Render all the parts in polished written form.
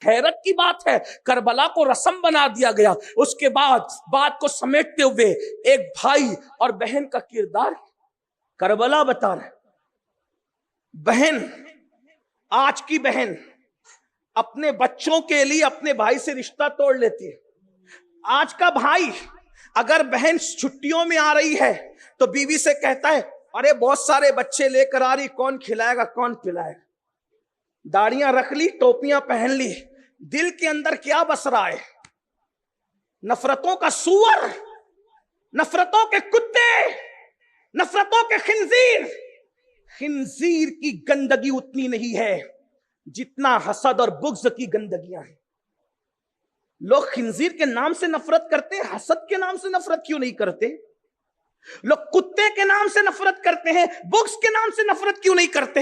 حیرت کی بات ہے، کربلا کو رسم بنا دیا گیا. اس کے بعد بات کو سمیٹتے ہوئے ایک بھائی اور بہن کا کردار کربلا بتا رہے. بہن، آج کی بہن اپنے بچوں کے لیے اپنے بھائی سے رشتہ توڑ لیتی ہے. آج کا بھائی اگر بہن چھٹیوں میں آ رہی ہے تو بیوی سے کہتا ہے ارے بہت سارے بچے لے کر آ رہی، کون کھلائے گا کون پلائے گا. داڑیاں رکھ لی، ٹوپیاں پہن لی، دل کے اندر کیا بس رہا ہے؟ نفرتوں کا سور، نفرتوں کے کتے، نفرتوں کے خنزیر. خنزیر کی گندگی اتنی نہیں ہے جتنا حسد اور بغض کی گندگیاں ہیں. لوگ خنزیر کے نام سے نفرت کرتے ہیں، حسد کے نام سے نفرت کیوں نہیں کرتے؟ لوگ کتے کے نام سے نفرت کرتے ہیں، بغض کے نام سے نفرت کیوں نہیں کرتے؟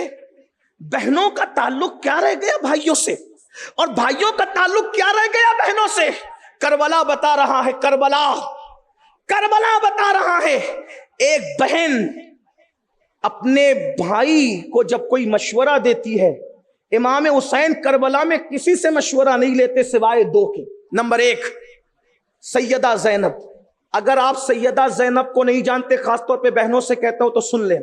بہنوں کا تعلق کیا رہ گیا بھائیوں سے، اور بھائیوں کا تعلق کیا رہ گیا بہنوں سے؟ کربلا بتا رہا ہے، کربلا بتا رہا ہے. ایک بہن اپنے بھائی کو جب کوئی مشورہ دیتی ہے، امام حسین کربلا میں کسی سے مشورہ نہیں لیتے سوائے دو کے. نمبر ایک، سیدہ زینب. اگر آپ سیدہ زینب کو نہیں جانتے، خاص طور پہ بہنوں سے کہتا ہوں تو سن لیں.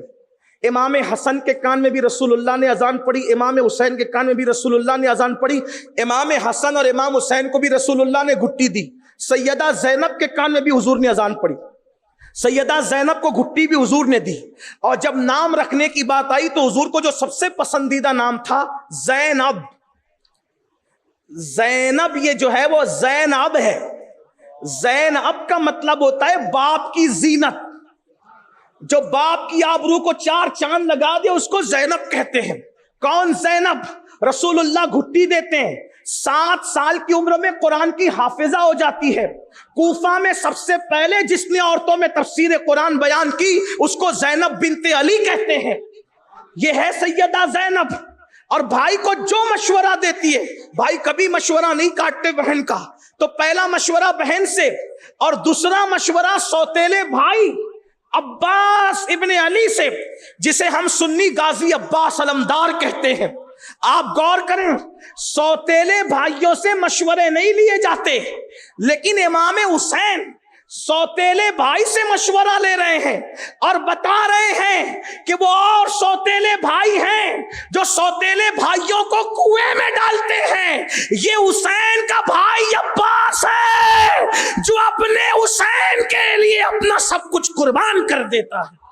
امام حسن کے کان میں بھی رسول اللہ نے اذان پڑھی، امام حسین کے کان میں بھی رسول اللہ نے اذان پڑھی. امام حسن اور امام حسین کو بھی رسول اللہ نے گھٹی دی. سیدہ زینب کے کان میں بھی حضور نے اذان پڑھی. سیدہ زینب کو گھٹی بھی حضور نے دی. اور جب نام رکھنے کی بات آئی تو حضور کو جو سب سے پسندیدہ نام تھا زینب. زینب یہ جو ہے وہ زینب ہے. زینب کا مطلب ہوتا ہے باپ کی زینت. جو باپ کی آبرو کو چار چاند لگا دے اس کو زینب کہتے ہیں. کون زینب؟ رسول اللہ گھٹی دیتے ہیں، 7 سال کی عمر میں قرآن کی حافظہ ہو جاتی ہے. کوفہ میں سب سے پہلے جس نے عورتوں میں تفسیر قرآن بیان کی اس کو زینب بنت علی کہتے ہیں. یہ ہے سیدہ زینب. اور بھائی کو جو مشورہ دیتی ہے، بھائی کبھی مشورہ نہیں کاٹتے بہن کا، تو پہلا مشورہ بہن سے اور دوسرا مشورہ سوتیلے بھائی عباس ابن علی سے، جسے ہم سنی غازی عباس علمدار کہتے ہیں. آپ غور کریں، سوتیلے بھائیوں سے مشورے نہیں لیے جاتے، لیکن امام حسین سوتیلے بھائی سے مشورہ لے رہے ہیں اور بتا رہے ہیں کہ وہ اور سوتیلے بھائی ہیں جو سوتیلے بھائیوں کو کنویں میں ڈالتے ہیں. یہ حسین کا بھائی عباس ہے جو اپنے حسین کے لیے اپنا سب کچھ قربان کر دیتا ہے.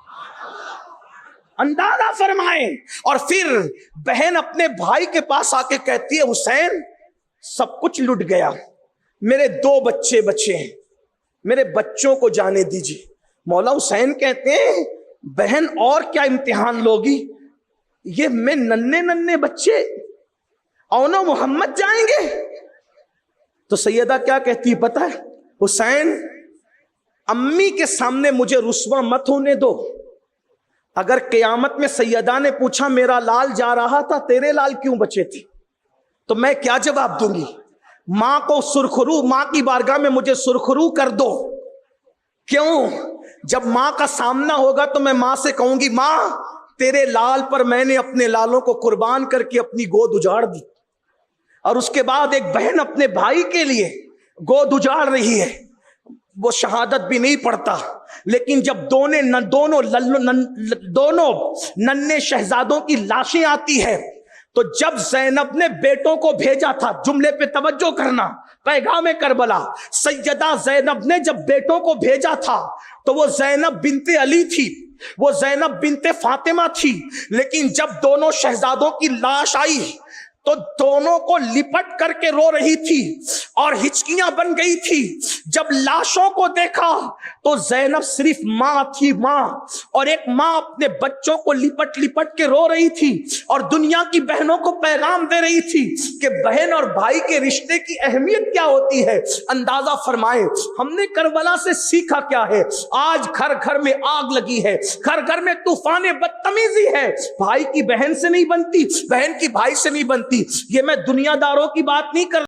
اندازہ فرمائیں. اور پھر بہن اپنے بھائی کے پاس آ کے کہتی ہے حسین سب کچھ لٹ گیا، میرے 2 بچے بچے ہیں، میرے بچوں کو جانے دیجیے. مولا حسین کہتے ہیں بہن اور کیا امتحان لوگی، یہ میں ننھے بچے اونو محمد جائیں گے؟ تو سیدہ کیا کہتی پتہ ہے؟ حسین امی کے سامنے مجھے رسوا مت ہونے دو. اگر قیامت میں سیدہ نے پوچھا میرا لال جا رہا تھا تیرے لال کیوں بچے تھے، تو میں کیا جواب دوں گی؟ ماں کو سرخرو، ماں کی بارگاہ میں مجھے سرخرو کر دو. کیوں؟ جب ماں کا سامنا ہوگا تو میں ماں سے کہوں گی ماں تیرے لال پر میں نے اپنے لالوں کو قربان کر کے اپنی گود اجاڑ دی. اور اس کے بعد ایک بہن اپنے بھائی کے لیے گود اجاڑ رہی ہے، وہ شہادت بھی نہیں پڑھتا، لیکن جب دونوں ننھے شہزادوں کی لاشیں آتی ہے تو جب زینب نے بیٹوں کو بھیجا تھا، جملے پہ توجہ کرنا، پیغام کربلا، سیدہ زینب نے جب بیٹوں کو بھیجا تھا تو وہ زینب بنت علی تھی، وہ زینب بنت فاطمہ تھی. لیکن جب دونوں شہزادوں کی لاش آئی تو دونوں کو لپٹ کر کے رو رہی تھی اور ہچکیاں بن گئی تھی. جب لاشوں کو دیکھا تو زینب صرف ماں تھی، ماں، اور ایک ماں اپنے بچوں کو لپٹ کے رو رہی تھی اور دنیا کی بہنوں کو پیغام دے رہی تھی کہ بہن اور بھائی کے رشتے کی اہمیت کیا ہوتی ہے. اندازہ فرمائیں ہم نے کربلا سے سیکھا کیا ہے. آج گھر گھر میں آگ لگی ہے، گھر گھر میں طوفان بدتمیزی ہے. بھائی کی بہن سے نہیں بنتی، بہن کی بھائی سے نہیں بنتی. یہ میں دنیا داروں کی بات نہیں کر